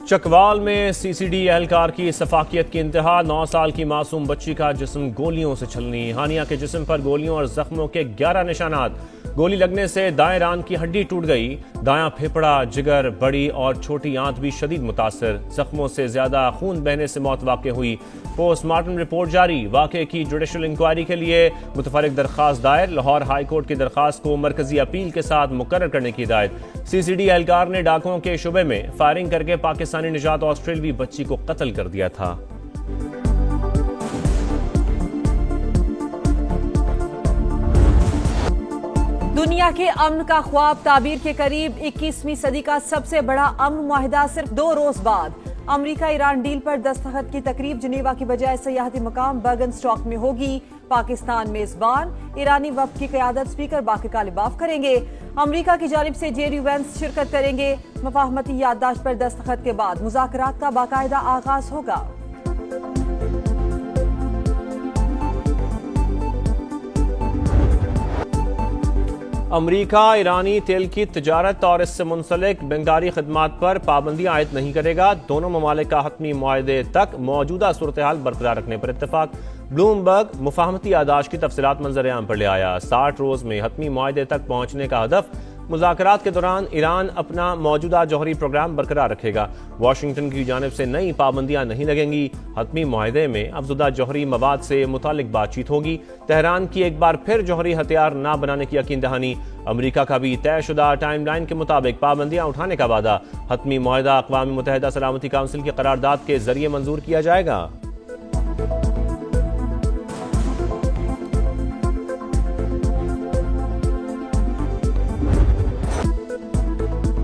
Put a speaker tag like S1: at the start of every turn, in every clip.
S1: चकवाल में सीसीडी एहलकार की सफाकियत की इंतहा। 9 साल की मासूम बच्ची का जिस्म गोलियों से छलनी। हानिया के जिस्म पर गोलियों और जख्मों के 11 निशानात। गोली लगने से दाएं रान की हड्डी टूट गई। दायां फेफड़ा, जिगर, बड़ी और छोटी आंत भी शदीद मुतासर। जख्मों से ज्यादा खून बहने से मौत वाक़ हुई। पोस्टमार्टम रिपोर्ट जारी। वाक़े की जुडिशल इंक्वायरी के लिए मुतफरिक दरख्वास्त दायर। लाहौर हाई कोर्ट की दरख्वास्त को मरकजी अपील के साथ मुकर्रर करने की हिदायत। सीसीडी एहलकार ने डाकुओं के शुबे में फायरिंग करके पाकिस्तानी निजात ऑस्ट्रेलवी बच्ची को कत्ल कर दिया था।
S2: दुनिया के अमन का ख्वाब ताबीर के करीब। 21वीं सदी का सबसे बड़ा अमन मुआहिदा सिर्फ 2 रोज बाद। अमेरिका ईरान डील पर दस्तखत की तकरीब जिनेवा की बजाय सयाहती मकाम बर्गनस्टॉक में होगी। पाकिस्तान मेजबान। ईरानी वफ्द की क़यादत स्पीकर बाक़र कालिबाफ करेंगे। अमेरिका की जानिब से जेडी वेंस शिरकत करेंगे। मुफाहमती याददाश्त पर दस्तखत के बाद मुज़ाकरात का बाकायदा आगाज होगा।
S1: अमरीका ईरानी तेल की तजारत और इससे मुंसलिक बंगारी खदमात पर पाबंदियां आयद नहीं करेगा। दोनों ममालिक का हतमी मुआहदे तक मौजूदा सूरत हाल बरकरार रखने पर इत्तेफाक। ब्लूमबर्ग मुफाहमती यादाश्त की तफसीलात मंजर आम पर ले आया। 60 रोज में हतमी मुआहदे तक पहुंचने का हदफ। मुज़ाकरात के दौरान ईरान अपना मौजूदा जौहरी प्रोग्राम बरकरार रखेगा। वाशिंगटन की जानिब से नई पाबंदियां नहीं लगेंगी। हतमी मुआहदे में अफजुदा जौहरी मवाद से मुतालिक बातचीत होगी। तेहरान की एक बार फिर जौहरी हथियार न बनाने की यकीन दहानी। अमरीका का भी तयशुदा टाइमलाइन के मुताबिक पाबंदियां उठाने का वादा। हतमी मुआहदा अक़वाम मुत्तहिदा सलामती काउंसिल की करारदाद के जरिए मंजूर किया जाएगा।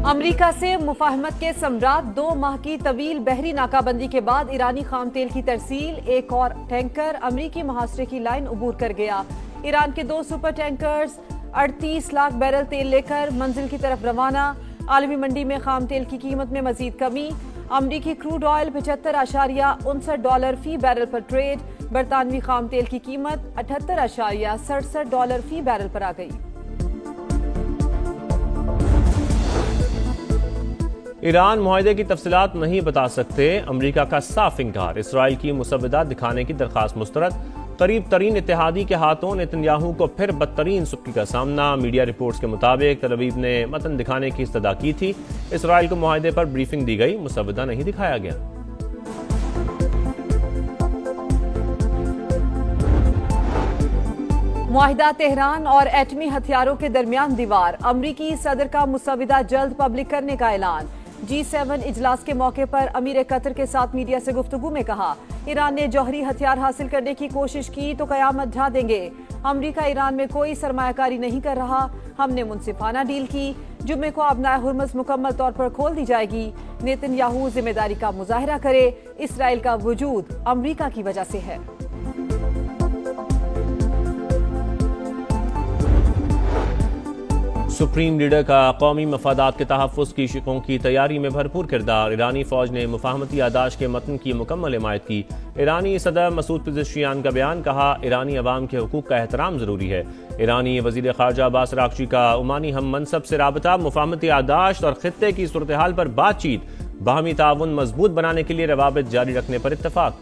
S2: अमेरिका से मुफाहमत के सम्राट। 2 माह की तवील बहरी नाकाबंदी के बाद ईरानी खाम तेल की तरसील। एक और टैंकर अमरीकी मुहासरे की लाइन अबूर कर गया। ईरान के 2 सुपर टैंकर्स 38 लाख बैरल तेल लेकर मंजिल की तरफ रवाना। आलमी मंडी में खाम तेल की कीमत में मजीद कमी। अमरीकी क्रूड ऑयल $75.59 फी बैरल पर ट्रेड। बरतानवी खाम तेल की कीमत $78.67 फी बैरल पर आ गई।
S1: ईरान मुआहदे की तफसीलात नहीं बता सकते। अमरीका का साफ इंकार। इसराइल की मुसव्वदा दिखाने की दरखास्त मुस्तरद। करीब तरीन इत्तेहादी के हाथों नेतन्याहू को फिर बदतरीन सुक्की का सामना। मीडिया रिपोर्ट्स के मुताबिक तल अवीव ने मतन दिखाने की इस्तदा की थी। इसराइल को मुआहदे पर ब्रीफिंग दी गई, मुसव्वदा नहीं दिखाया गया।
S2: मुआहिदा तेहरान और एटमी हथियारों के दरमियान दीवार। अमरीकी सदर का मुसव्वदा जल्द पब्लिक करने का ऐलान। G7 इजलास के मौके पर अमीर कतर के साथ मीडिया से गुफ्तगू में कहा, ईरान ने जौहरी हथियार हासिल करने की कोशिश की तो कयामत ढा देंगे। अमरीका ईरान में कोई सरमायाकारी नहीं कर रहा। हमने मुनसिफाना डील की। जुम्मे को अबनाए हुर्मुज़ मुकम्मल तौर पर खोल दी जाएगी। नेतन्याहू जिम्मेदारी का मुजाहिरा करे। इसराइल का वजूद अमरीका की वजह से है।
S1: सुप्रीम लीडर का कौमी मफादात के तहफ़्फ़ुज़ की शिकों की तैयारी में भरपूर किरदार। ईरानी फ़ौज ने मुफाहमती यादाश्त के मतन की मुकम्मल हिमायत की। ईरानी सदर मसूद पेज़ेश्कियान का बयान। कहा, ईरानी अवाम के हुकूक का एहतराम ज़रूरी है। ईरानी वज़ीर ख़ारजा अब्बास अराग़ची का ओमानी हम मनसब से राबता। मुफाहमती यादाश्त और ख़ित्ते की सूरत हाल पर बातचीत। बाहमी ताउन मजबूत बनाने के लिए रवाबित जारी रखने पर इत्तफ़ाक़।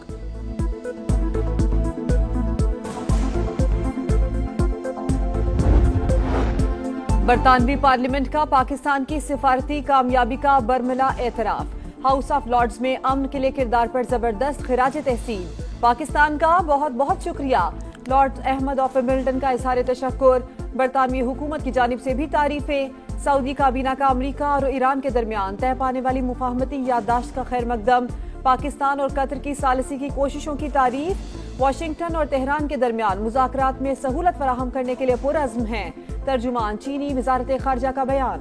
S2: बरतानवी पार्लियामेंट का पाकिस्तान की सिफारती कामयाबी का बरमला एतराफ। हाउस ऑफ लॉर्ड्स में अमन के लिए किरदार पर जबरदस्त खिराज तहसीन। पाकिस्तान का बहुत बहुत शुक्रिया। लॉर्ड अहमद ऑफ मिल्टन का इजहार तशक्कुर। बरतानवी हुकूमत की जानिब से भी तारीफें। सऊदी काबीना का अमरीका और ईरान के दरमियान तय पाने वाली मुफाहमती याददाश्त का खैर मकदम। पाकिस्तान और कतर की सालिसी की कोशिशों की तारीफ। वाशिंगटन और तेहरान के दरमियान मुज़ाकरात में सहूलत फराहम करने के लिए पुरअज़्म हैं। तर्जुमान चीनी वज़ारत ख़ारजा का बयान।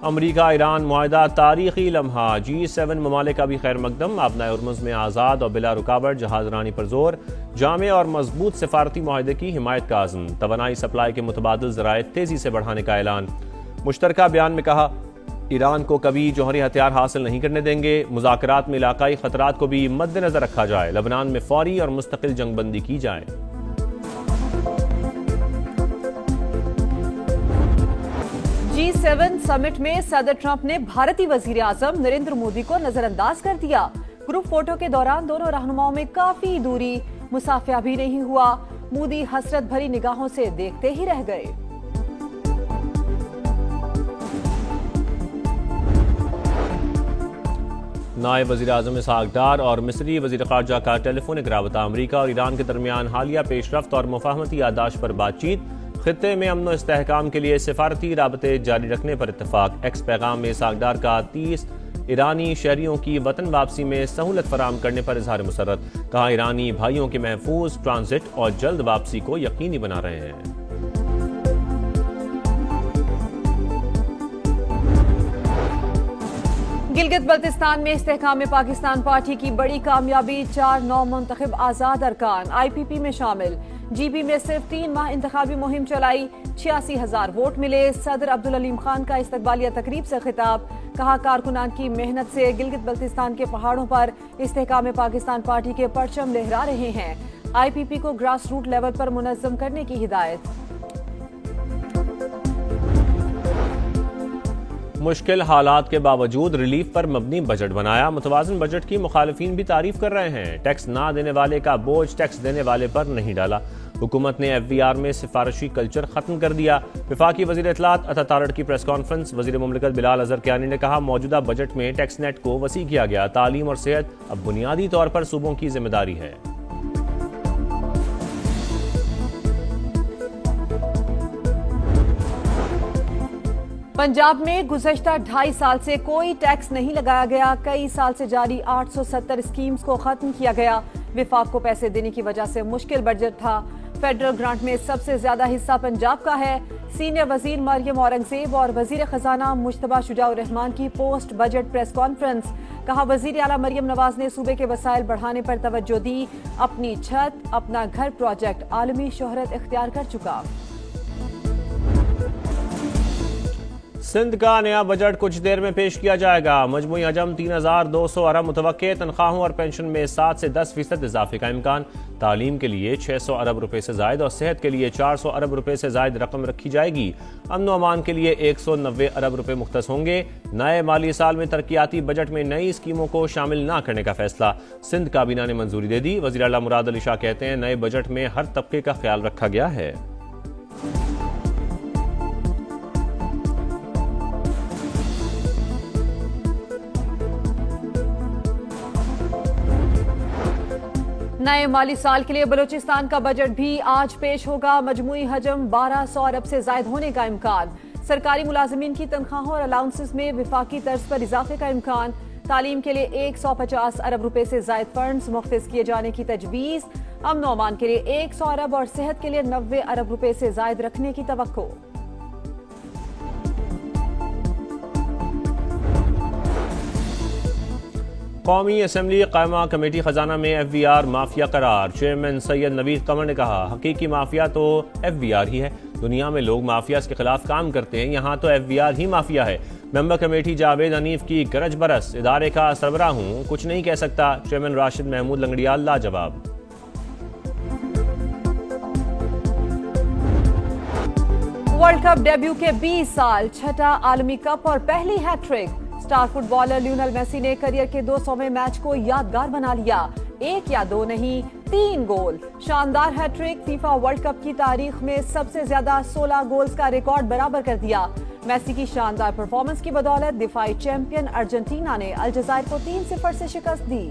S1: अमरीका ईरान मुआहदा तारीखी लम्हा। G7 ममालिक का भी खैर मकदम। आबनाए हुर्मुज़ में आज़ाद और बिला रुकावट जहाज रानी पर जोर। जामे और मजबूत सिफारती मुआहदे की हिमायत का आज़म। तवानाई सप्लाई के मुतबादिल ज़राए तेज़ी से बढ़ाने का ऐलान। मुश्तरका बयान में कहा, ईरान को कभी जौहरी हथियार हासिल नहीं करने देंगे। मुज़ाकरात में इलाकाई खतरात को भी मद्देनजर रखा जाए। लबनान में फौरी और मुस्तकिल जंगबंदी की जाए।
S2: G7 समिट में सदर ट्रंप ने भारतीय वजीर आजम नरेंद्र मोदी को नजरअंदाज कर दिया। ग्रुप फोटो के दौरान दोनों रहनुमाओं में काफी दूरी, मुसाफिया भी नहीं हुआ। मोदी हसरत भरी निगाहों से देखते ही रह गए।
S1: नायब वज़ीर आज़म इसहाक डार और मिस्री वज़ीर ख़ारजा का टेलीफोनिक राबता। अमरीका और ईरान के दरमियान हालिया पेशरफ्त और मुफाहमती यादाश्त पर बातचीत। खित्ते में अमन व इस्तेहकाम के लिए सिफारती राबते जारी रखने पर इत्तफाक। एक्स पैगाम में इसहाक डार का 30 ईरानी शहरियों की वतन वापसी में सहूलत फराम करने पर इजहार मुसर्रत। कहा, ईरानी भाइयों के महफूज ट्रांजिट और जल्द वापसी को यकीनी बना रहे हैं।
S2: गिलगित बल्तिस्तान में इस्तेहकाम पाकिस्तान पार्टी की बड़ी कामयाबी। 4 नौ मुंतखब आजाद अरकान IPP में शामिल। GB में सिर्फ 3 माह इंतखाबी मुहिम चलाई, 86,000 वोट मिले। सदर अब्दुल अलीम खान का इस्तकबालिया तकरीब से खिताब। कहा, कारकुनान की मेहनत से गिलगित बल्तिस्तान के पहाड़ों पर इस्तेहकाम पाकिस्तान पार्टी के परचम लहरा रहे हैं। IPP को ग्रास रूट लेवल पर मुनज़्ज़म करने की हिदायत।
S1: मुश्किल हालात के बावजूद रिलीफ पर मबनी बजट बनाया। मुतवाज़िन बजट की मुखालिफिन भी तारीफ कर रहे हैं। टैक्स ना देने वाले का बोझ टैक्स देने वाले पर नहीं डाला। हुकूमत ने FVR में सिफारशी कल्चर खत्म कर दिया। वफाकी वज़ीर इत्तलात अता तारड़ की प्रेस कॉन्फ्रेंस। वज़ीर मुमलिकत बिलाल अज़हर कियानी ने कहा, मौजूदा बजट में टैक्स नेट को वसी किया गया। तालीम और सेहत अब बुनियादी तौर पर सूबों की जिम्मेदारी है।
S2: पंजाब में गुज़श्ता 2.5 साल से कोई टैक्स नहीं लगाया गया। कई साल से जारी 870 स्कीम्स को खत्म किया गया। विफाक को पैसे देने की वजह से मुश्किल बजट था। फेडरल ग्रांट में सबसे ज्यादा हिस्सा पंजाब का है। सीनियर वजीर मरियम औरंगजेब और वजीर खजाना मुश्तबा शुजाउर रहमान की पोस्ट बजट प्रेस कॉन्फ्रेंस। कहा, वजीर आला मरियम नवाज ने सूबे के वसाइल बढ़ाने पर तवज्जो दी। अपनी छत अपना घर प्रोजेक्ट आलमी शोहरत इख्तियार कर चुका।
S1: सिंध का नया बजट कुछ देर में पेश किया जाएगा। मजमूई हजम 3,200 अरब मुतवक्के। तनख्वाहों और पेंशन में 7 से 10% इजाफे का इम्कान। तालीम के लिए 600 अरब रुपए से जायद और सेहत के लिए 400 अरब रुपए से जायद रकम रखी जाएगी। अमन व अमान के लिए 190 अरब रुपए मुख्तस होंगे। नए माली साल में तरक्याती बजट में नई स्कीमों को शामिल न करने का फैसला। सिंध काबीना ने मंजूरी दे दी। वज़ीर आला मुराद अली शाह कहते हैं, नए बजट में हर तबके का ख्याल रखा गया है।
S2: नए माली साल के लिए बलूचिस्तान का बजट भी आज पेश होगा। मजमूई हजम 1200 अरब से जायद होने का इम्कान। सरकारी मुलाजिमीन की तनख्वाहों और अलाउंसेस में विफाकी तर्ज पर इजाफे का इम्कान। तालीम के लिए 150 अरब रुपए से जायद फंड्स मुख्तस किए जाने की तजवीज। अमन व अमान के लिए 100 अरब और सेहत के लिए 90 अरब रुपए से जायद रखने की तवक्को।
S1: कौमी असम्बली कायमा कमेटी खजाना में FVR माफिया करार। चेयरमैन सैयद नवीद कमर ने कहा, हकीकी माफिया तो FVR ही है। दुनिया में लोग माफिया के खिलाफ काम करते हैं, यहाँ तो FVR ही माफिया है। मेंबर कमेटी जावेद हनीफ की गरज बरस, इदारे का सरबरा हूँ, कुछ नहीं कह सकता। चेयरमैन राशिद महमूद लंगड़ियाल लाजवाब।
S2: वर्ल्ड कप डेब्यू के 20 साल, छठा आलमी कप और पहली हैट्रिक। स्टार फुटबॉलर लियोनेल मेसी ने करियर के 200वें मैच को यादगार बना लिया। 1 या 2 नहीं, 3 गोल। शानदार हैट्रिक। फीफा वर्ल्ड कप की तारीख में सबसे ज्यादा 16 गोल्स का रिकॉर्ड बराबर कर दिया। मेसी की शानदार परफॉर्मेंस की बदौलत दिफाई चैंपियन अर्जेंटीना ने अल्जायर को 3-0 से शिकस्त दी।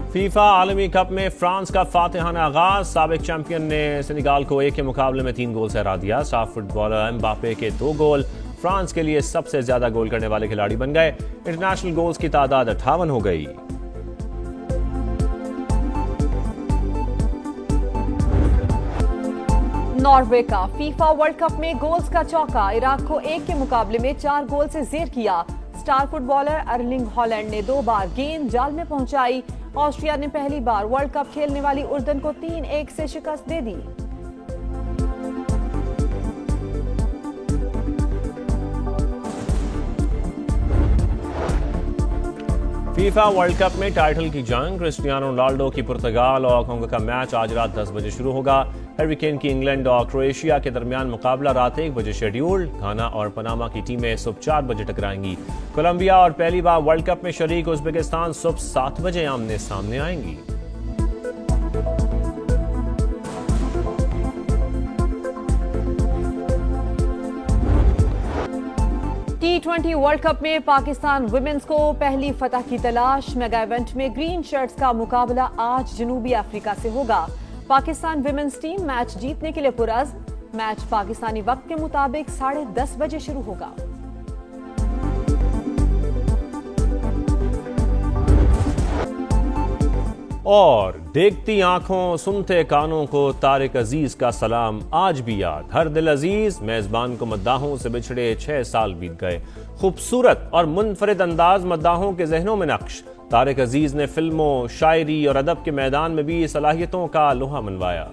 S1: फीफा आलमी कप में फ्रांस का फातिहाना आगाज। साबिक चैंपियन ने सेनेगाल को 1 के मुकाबले में 3 गोल से हरा दिया। स्टार फुटबॉलर एम्बापे के 2 गोल फ्रांस के लिए सबसे ज्यादा गोल करने वाले खिलाड़ी बन गए। इंटरनेशनल गोल्स की तादाद 58 हो गई।
S2: नॉर्वे का फीफा वर्ल्ड कप में गोल्स का चौका। इराक को 1 के मुकाबले में 4 गोल से जेर किया। स्टार फुटबॉलर अर्लिंग हॉलैंड ने 2 बार गेंद जाल में पहुंचाई। ऑस्ट्रिया ने पहली बार वर्ल्ड कप खेलने वाली उर्दन को 3-1 से शिकस्त दे दी।
S1: फीफा वर्ल्ड कप में टाइटल की जंग, क्रिस्टियानो रोनाल्डो की पुर्तगाल और कांगो का मैच आज रात 10 बजे शुरू होगा। हैरी केन की इंग्लैंड और क्रोएशिया के दरमियान मुकाबला रात 1 बजे शेड्यूल्ड। घाना और पनामा की टीमें सुबह 4 बजे टकराएंगी। कोलंबिया और पहली बार वर्ल्ड कप में शरीक उज़्बेकिस्तान सुबह 7 बजे आमने सामने आएंगी।
S2: T20 वर्ल्ड कप में पाकिस्तान विमेंस को पहली फतह की तलाश। मेगा इवेंट में ग्रीन शर्ट्स का मुकाबला आज जनूबी अफ्रीका से होगा। पाकिस्तान विमेंस टीम मैच जीतने के लिए पुरअज़्म। मैच पाकिस्तानी वक्त के मुताबिक 10:30 बजे शुरू होगा।
S1: और देखती आंखों सुनते कानों को तारिक अजीज का सलाम आज भी याद। हर दिल अजीज मेजबान को मद्दाहों से बिछड़े 6 साल बीत गए। खूबसूरत और मुनफरिद अंदाज मद्दाहों के जहनों में नक्श। तारिक अजीज ने फिल्मों, शायरी और अदब के मैदान में भी सलाहियतों का लोहा मनवाया।